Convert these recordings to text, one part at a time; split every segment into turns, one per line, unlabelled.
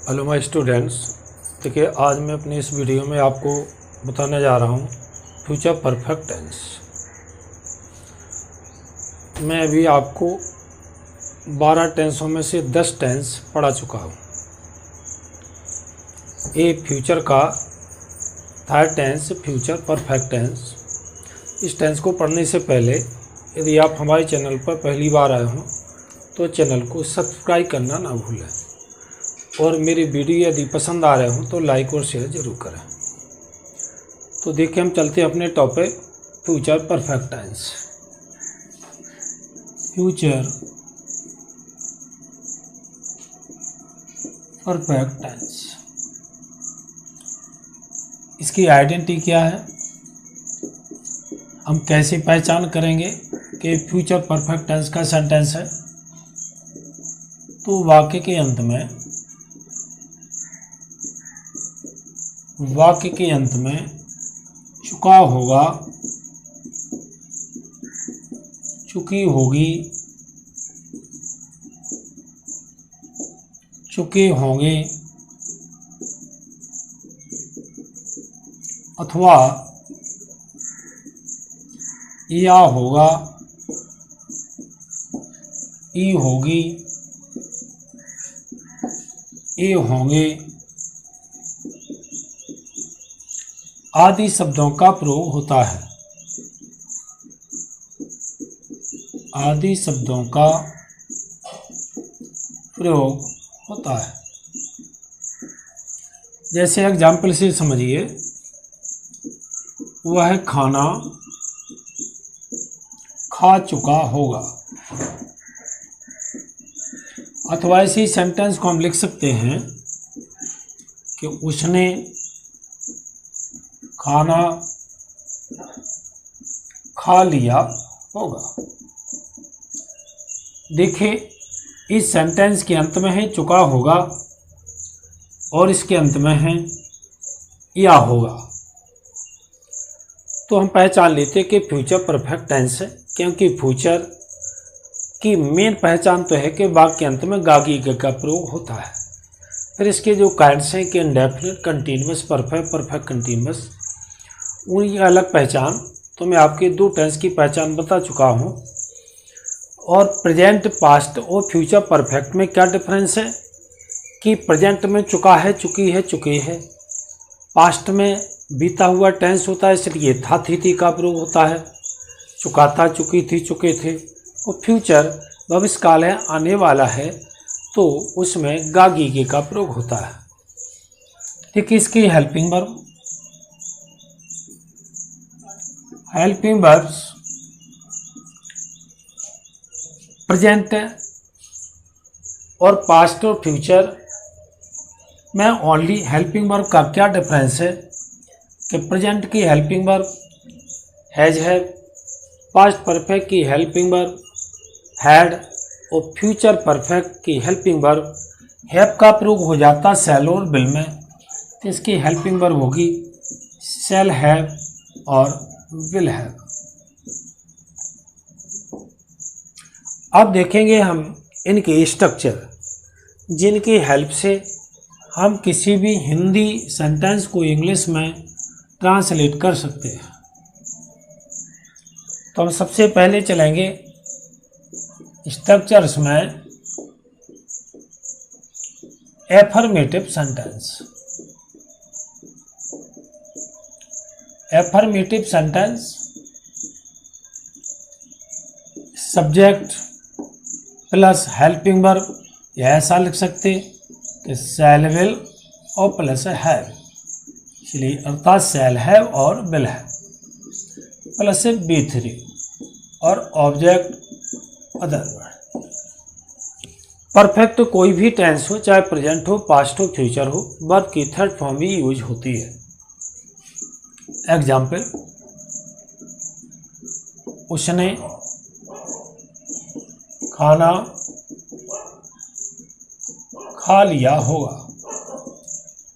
Hello my students. देखिए, आज मैं अपनी इस वीडियो में आपको बताने जा रहा हूँ फ्यूचर परफेक्ट टेंस। मैं अभी आपको 12 टेंसों में से 10 टेंस पढ़ा चुका हूँ। ये फ्यूचर का third tense future perfect tense. इस टेंस को पढ़ने से पहले यदि आप हमारे चैनल पर पहली बार आए हों तो चैनल को सब्सक्राइब करना ना भूलें, और मेरी वीडियो यदि पसंद आ रहे हो तो लाइक और शेयर ज़रूर करें। तो देखिए, हम चलते हैं अपने topic future perfect tense. Future perfect tense, इसकी आइडेंटिटी क्या है, हम कैसे पहचान करेंगे कि फ्यूचर परफेक्ट टेंस का सेंटेंस है। तो वाक्य के अंत में चुका होगा, चुकी होगी, चुके होंगे अथवा या होगा, ई होगी, ए होंगे आदि शब्दों का प्रयोग होता है। आदि शब्दों का प्रयोग होता है। जैसे एग्जाम्पल से समझिए, वह खाना खा चुका होगा। अथवा इसी सेंटेंस को हम लिख सकते हैं कि उसने खाना खा लिया होगा। देखिए, इस सेंटेंस के अंत में है चुका होगा और इसके अंत में है या होगा। तो हम पहचान लेते हैं कि फ्यूचर परफेक्ट टेंस है, क्योंकि फ्यूचर की मेन पहचान तो है कि वाक्य के अंत में गागी का प्रयोग होता है। फिर इसके जो काइंड्स हैं कि indefinite, continuous, perfect, perfect continuous, उनकी अलग पहचान तो मैं आपके 2 टेंस की पहचान बता चुका हूँ। और प्रेजेंट, पास्ट और फ्यूचर परफेक्ट में क्या डिफरेंस है कि प्रेजेंट में चुका है, चुकी है, चुके हैं। पास्ट में बीता हुआ टेंस होता है, इसलिए था, थी का प्रयोग होता है। चुका था, चुकी थी, चुके थे। और फ्यूचर भविष्यकाल है, आने वाला है, तो उसमें गागी का प्रयोग होता है। देखिए, इसकी helping verb, helping verbs present और पास्ट और फ्यूचर में ओनली हेल्पिंग वर्ब का क्या डिफरेंस है कि प्रेजेंट की हेल्पिंग वर्ब हैज है, पास्ट परफेक्ट की हेल्पिंग वर्ब हैड, और फ्यूचर परफेक्ट की हेल्पिंग वर्ब हैव का प्रयोग हो जाता शैल और विल में। तो इसकी हेल्पिंग वर्ब होगी शैल हैव और विल हैव। अब देखेंगे हम इनके स्ट्रक्चर, जिनकी हेल्प से हम किसी भी हिंदी सेंटेंस को इंग्लिश में ट्रांसलेट कर सकते हैं। तो हम सबसे पहले चलेंगे स्ट्रक्चर्स में affirmative sentence. Affirmative sentence subject plus helping verb, यह ऐसा लिख सकते कि शैल, विल और प्लस हैव, इसलिए अर्थात शैल हैव और विल हैव प्लस B3 और ऑब्जेक्ट अदर वर्ड। परफेक्ट कोई भी टेंस हो, चाहे प्रेजेंट हो, पास्ट हो, फ्यूचर हो, वर्ब की थर्ड फॉर्म भी यूज होती है। एग्जाम्पल, उसने खाना खा लिया होगा।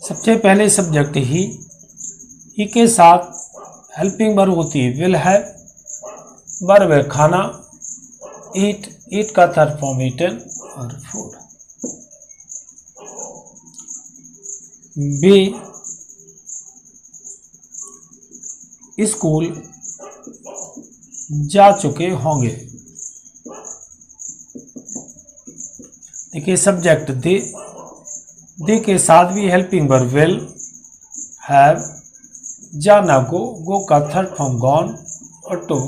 सबसे पहले सब्जेक्ट ही के साथ हेल्पिंग वर्ब होती है विल हैव, वर्ब है खाना, ईट का थर्ड फॉर्म ईटन और फूड। भी स्कूल जा चुके होंगे। देखिए सब्जेक्ट दे के साथ भी हेल्पिंग वर्ब विल, हैव, जाना गो का थर्ड फॉर्म गॉन और टू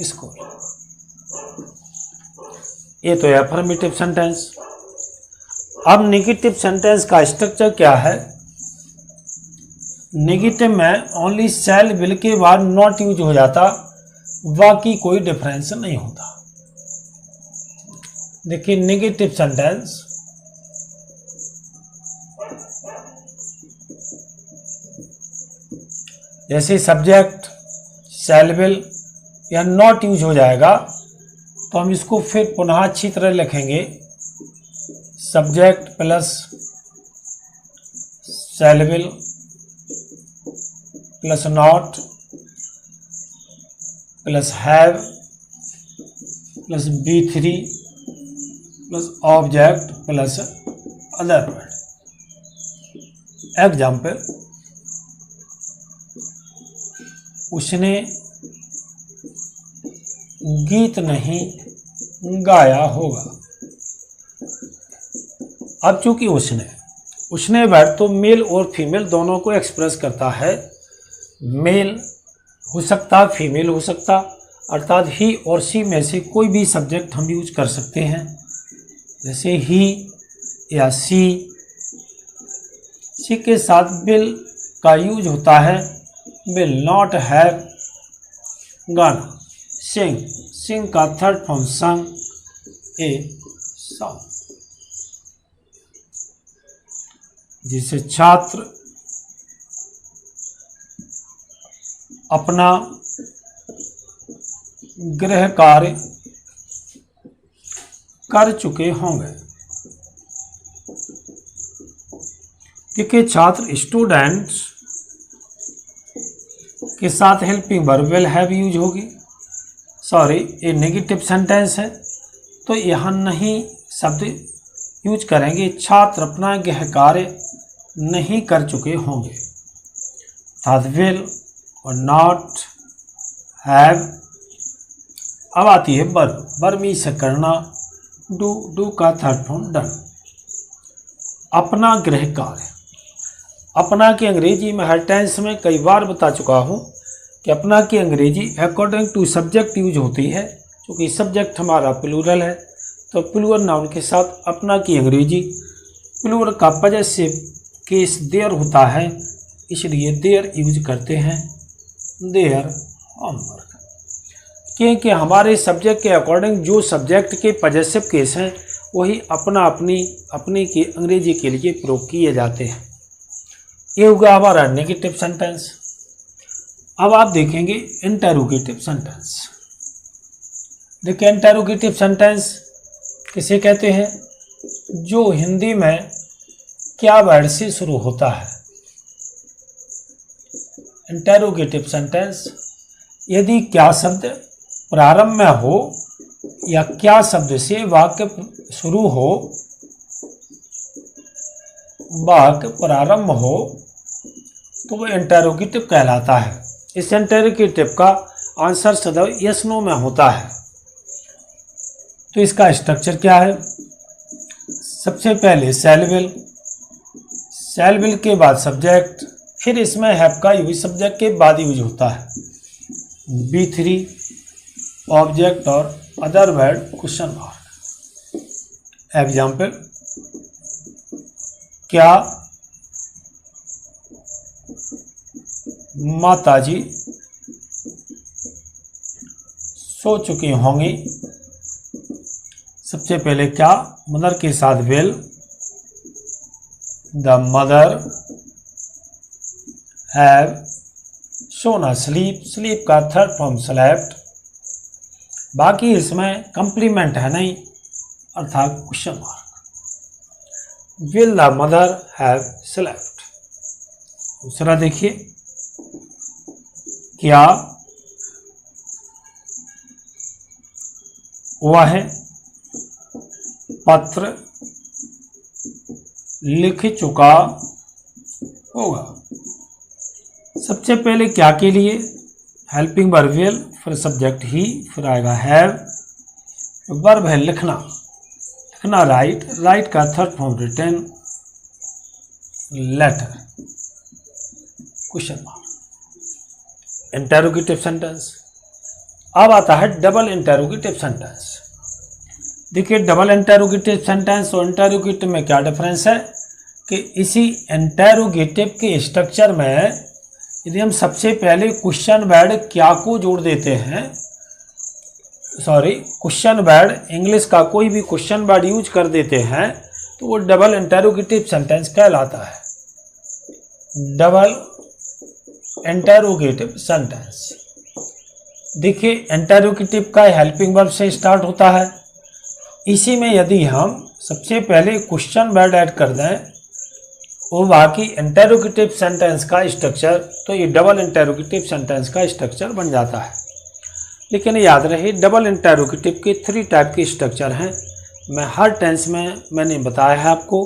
स्कूल। ये तो है अफर्मेटिव सेंटेंस। अब नेगेटिव सेंटेंस का स्ट्रक्चर क्या है? नेगेटिव में ओनली शैल विल के बाद नॉट यूज हो जाता, बाकी कोई डिफरेंस नहीं होता। देखिए नेगेटिव सेंटेंस जैसे सब्जेक्ट शैल विल या नॉट यूज हो जाएगा तो हम इसको फिर पुनः अच्छी तरह लिखेंगे, subject plus shell will plus not plus have plus B3 plus object plus other word. Example, उसने गीत नहीं गाया होगा। अब चूंकि उसने वर्ड तो मेल और फीमेल दोनों को एक्सप्रेस करता है। मेल हो सकता, फीमेल हो सकता, अर्थात ही और सी में से कोई भी सब्जेक्ट हम यूज कर सकते हैं, जैसे ही या सी के साथ विल का यूज होता है। विल नॉट हैव गाना, सिंग का थर्ड फॉर्म संग, ए सॉन्ग। जिसे छात्र अपना गृह कार्य कर चुके होंगे। क्योंकि छात्र स्टूडेंट्स के साथ helping verb will have use होगी। सॉरी, ये नेगेटिव सेंटेंस है तो यहाँ नहीं शब्द यूज करेंगे। छात्र अपना गृह कार्य नहीं कर चुके होंगे। अर्थात विल और नॉट, हैव। अब आती है वर्ब में से करना, डू का थर्ड फॉर्म डन। अपना गृह कार्य, अपना की अंग्रेजी में हर टेंस में कई बार बता चुका हूँ कि अपना की अंग्रेजी अकॉर्डिंग टू सब्जेक्ट यूज होती है। क्योंकि सब्जेक्ट हमारा प्लूरल है तो प्लूरल नाउन के साथ अपना की अंग्रेजी प्लूरल का पॉजेसिव केस देयर होता है, इसलिए देयर यूज करते हैं, देयर होमवर्क। क्योंकि हमारे सब्जेक्ट के अकॉर्डिंग जो सब्जेक्ट के पॉजेसिव केस हैं वही अपने की अंग्रेजी के लिए प्रयोग किए जाते हैं। ये होगा हमारा नेगेटिव सेंटेंस। अब आप देखेंगे इंटरोगेटिव सेंटेंस। देखिए इंटरोगेटिव सेंटेंस किसे कहते हैं? जो हिंदी में क्या वर्ड से शुरू होता है। इंटरोगेटिव सेंटेंस यदि क्या शब्द प्रारंभ में हो या क्या शब्द से वाक्य शुरू हो, वाक्य प्रारंभ हो तो वो इंटरोगेटिव कहलाता है। इस इंटरोगेटिव का आंसर सदैव यस नो में होता है। तो इसका स्ट्रक्चर क्या है? सबसे पहले शैल विल के बाद सब्जेक्ट, फिर इसमें हैव का यूज सब्जेक्ट के बाद यूज होता है। B3 ऑब्जेक्ट और other word question mark. Example, क्या माताजी सो चुकी होंगी? सबसे पहले क्या, मदर के साथ विल, द मदर हैव सोना, स्लीप का थर्ड फॉर्म स्लेप्ट। बाकी इसमें कंप्लीमेंट है नहीं, अर्थात question mark. Will the mother have slept. दूसरा देखिए, क्या वह पत्र लिख चुका होगा। सबसे पहले क्या के लिए, हेल्पिंग वर्ब विल, फिर सब्जेक्ट ही, फिर आएगा हैव, वर्ब है लिखना, लिखना राइट, राइट का third form written, letter, question mark, interrogative sentence. अब आता है डबल इंटेरोगेटिव सेंटेंस। देखिए डबल इंटेरोगेटिव सेंटेंस और इंटेरोगेटिव में क्या डिफरेंस है कि इसी इंटेरोगेटिव के स्ट्रक्चर में यदि हम सबसे पहले क्वेश्चन वर्ड क्या को जोड़ देते हैं, क्वेश्चन वर्ड इंग्लिश का कोई भी क्वेश्चन वर्ड यूज कर देते हैं तो वो डबल इंटेरोगेटिव सेंटेंस कहलाता है। Double interrogative sentence. देखिए इंटेरोगेटिव का हेल्पिंग वर्ब से स्टार्ट होता है। इसी में यदि हम सबसे पहले क्वेश्चन वर्ड ऐड कर दें और बाकी इंटेरोगेटिव सेंटेंस का स्ट्रक्चर, तो ये डबल इंटेरोगेटिव सेंटेंस का स्ट्रक्चर बन जाता है। लेकिन याद रहे डबल इंटेरोगेटिव के 3 टाइप के स्ट्रक्चर हैं। मैं हर टेंस में मैंने बताया है आपको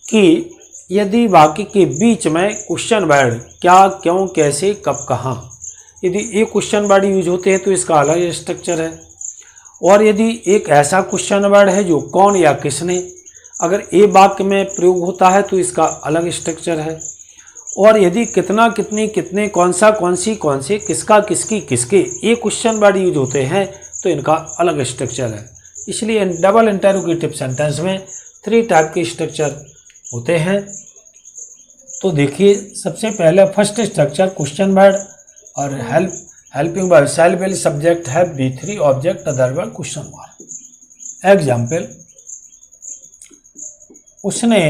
कि यदि वाक्य के बीच में क्वेश्चन वर्ड क्या, क्यों, कैसे, कब, कहाँ, यदि एक क्वेश्चन वर्ड यूज होते हैं तो इसका अलग स्ट्रक्चर है। और यदि एक ऐसा क्वेश्चन वर्ड है जो कौन या किसने, अगर ए वाक्य में प्रयोग होता है तो इसका अलग स्ट्रक्चर है। और यदि कितना, कितनी, कितने, कौन सा, कौन सी, कौन से, किसका, किसकी, किसके, ये क्वेश्चन वर्ड यूज होते हैं तो इनका अलग स्ट्रक्चर है। इसलिए डबल इंटेरोगेटिव सेंटेंस में 3 टाइप के स्ट्रक्चर होते हैं। तो देखिए सबसे पहले फर्स्ट स्ट्रक्चर क्वेश्चन वर्ड और हेल्पिंग वर्ब सेल वेल सब्जेक्ट है B3 object other verb question mark. Example, उसने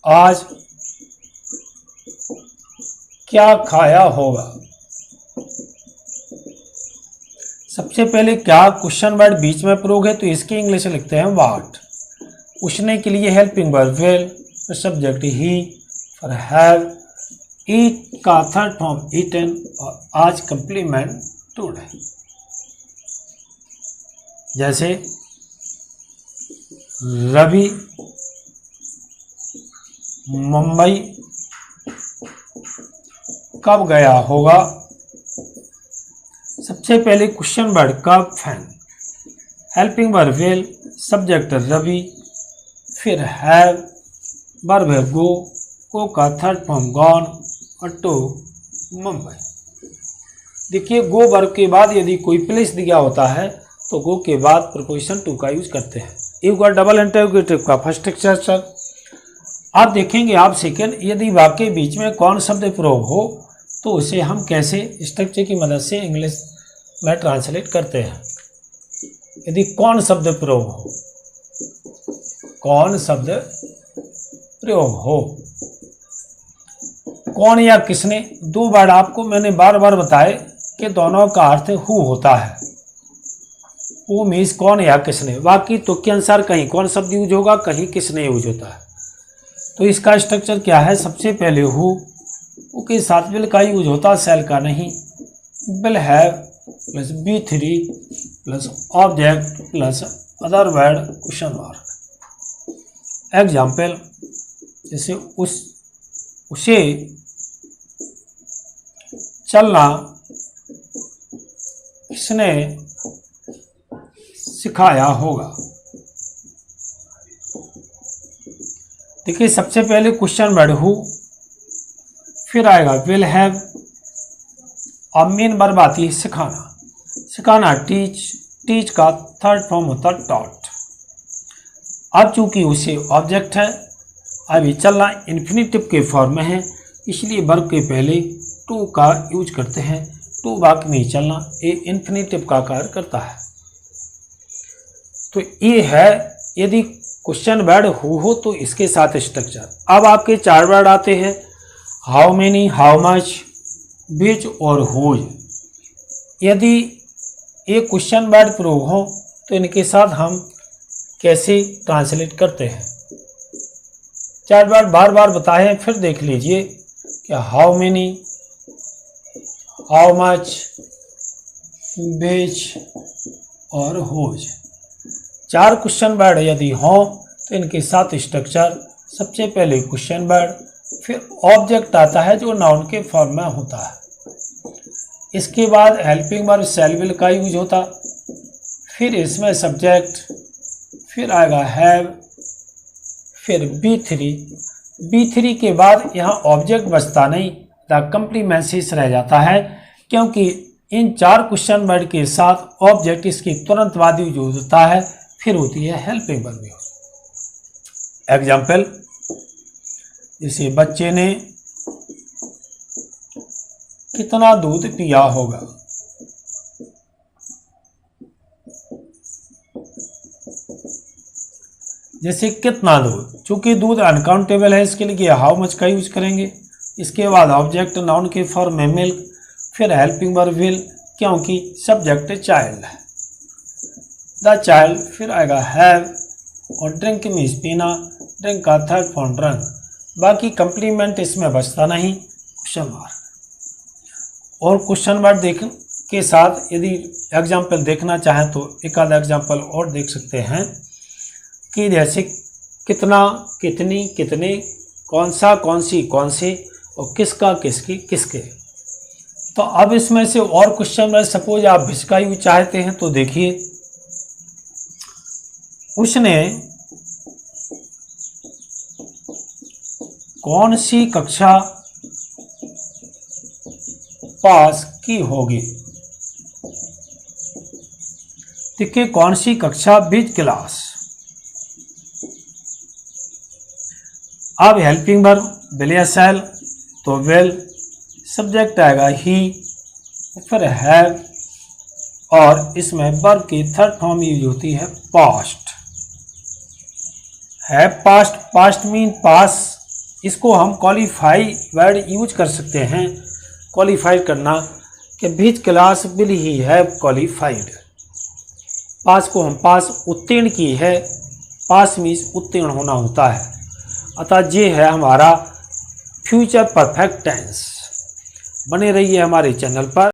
आज क्या खाया होगा। सबसे पहले क्या क्वेश्चन वर्ड बीच में प्रयोग है तो इसकी इंग्लिश लिखते हैं व्हाट। उसने के लिए हेल्पिंग वर्ब विल, फिर सब्जेक्ट ही, फिर हैव, ईट का थर्ड फॉर्म ईटन और आज कंप्लीमेंट टुडे। जैसे रवि मुंबई कब गया होगा। सबसे पहले क्वेश्चन वर्ड कब, फैन, helping verb will, subject Ravi, फिर हैव, वर्ब है गो का थर्ड फॉर्म गॉन और टू मुंबई। देखिए गो वर्ब के बाद यदि कोई प्लेस दिया होता है तो गो के बाद प्रीपोजिशन टू का यूज करते हैं। ये हुआ डबल इंटेरोगेटिव का फर्स्ट स्ट्रक्चर। आप देखेंगे आप सेकेंड, यदि वाक्य बीच में कौन शब्द प्रयोग हो तो उसे हम कैसे स्ट्रक्चर की मदद से इंग्लिश में ट्रांसलेट करते हैं। यदि कौन शब्द प्रयोग हो, कौन शब्द प्रयोग हो, कौन या किसने, 2 वर्ड आपको मैंने बार बार बताए कि दोनों का अर्थ हु होता है। हु मीन्स कौन या किसने। बाकी तुक के अनुसार कहीं कौन शब्द यूज होगा, कहीं किसने यूज होता है। तो इसका स्ट्रक्चर क्या है, सबसे पहले हु के साथ विल का यूज होता, सेल का नहीं। Will have plus B3 plus object plus other word question mark. Example, जैसे उसे चलना किसने सिखाया होगा। देखिए सबसे पहले क्वेश्चन वर्ड हु, फिर आएगा विल हैव, और मेन वर्ब आती है सिखाना। सिखाना टीच, टीच का थर्ड फॉर्म होता टॉट। अब चूंकि उसे ऑब्जेक्ट है, अभी चलना इन्फिनेटिव के फॉर्म में है, इसलिए वर्ब के पहले टू का यूज करते हैं। टू वाक्य में चलना ये इन्फिनेटिव का कार्य करता है। तो ये है यदि क्वेश्चन वर्ड हु हो तो इसके साथ स्ट्रक्चर। अब आपके 4 वर्ड आते हैं, हाउ मेनी, हाउ मच, विच और हुज। यदि ये क्वेश्चन वर्ड प्रयोग हो तो इनके साथ हम कैसे ट्रांसलेट करते हैं। 4 बार बार बार बताए हैं, फिर देख लीजिए कि हाउ मेनी, हाउ मच, विच और हुज। 4 क्वेश्चन वर्ड यदि हो तो इनके साथ स्ट्रक्चर सबसे पहले क्वेश्चन वर्ड, फिर ऑब्जेक्ट आता है जो नाउन के फॉर्म में होता है। इसके बाद हेल्पिंग वर्ब शैल विल का यूज होता, फिर इसमें सब्जेक्ट, फिर आएगा हैव, फिर बी थ्री के बाद यहाँ ऑब्जेक्ट बचता नहीं, द कंप्लीमेंट शेष रह जाता है, क्योंकि इन 4 क्वेश्चन वर्ड के साथ ऑब्जेक्ट इसकी तुरंत बाद यूज होता है, फिर होती है हेल्पिंग वर्ब यूज। एग्जाम्पल, जैसे बच्चे ने कितना दूध पिया होगा। जैसे कितना दूध, चूंकि दूध अनकाउंटेबल है इसके लिए हाउ मच का यूज करेंगे। इसके बाद ऑब्जेक्ट नाउन के फॉर्म में मिल्क, फिर हेल्पिंग वर्ब विल, क्योंकि सब्जेक्ट चाइल्ड है, द चाइल्ड, फिर आएगा हैव, और ड्रिंक मीन्स पीना, ड्रिंक का थर्ड फॉर्म ड्रंक। बाकी कंप्लीमेंट इसमें बचता नहीं, क्वेश्चन मार्क। और क्वेश्चन वर्ड देख के साथ यदि एग्जाम्पल देखना चाहें तो एक आधा एग्जाम्पल और देख सकते हैं कि जैसे कितना, कितनी, कितने, कौन सा, कौन सी, कौन से, और किसका, किसकी, किसके। तो अब इसमें से और क्वेश्चन वर्ड सपोज आप इसका यूज चाहते हैं तो देखिए, उसने कौन सी कक्षा पास की होगी। देखिए कौन सी कक्षा, विच क्लास। अब हेल्पिंग वर्ब विल या शैल, तो विल, सब्जेक्ट आएगा ही, फिर हैव, और इसमें वर्ब की थर्ड फॉर्म यूज होती है पास्ट। है पास्ट, पास्ट मीन पास, इसको हम क्वालिफाई वर्ड यूज कर सकते हैं, क्वालिफाई करना, कि which class will he have qualified. Pass को हम पास उत्तीर्ण की है, पास मीन्स उत्तीर्ण होना होता है, अतः ये है हमारा फ्यूचर परफेक्ट टेंस। बने रहिए हमारे चैनल पर।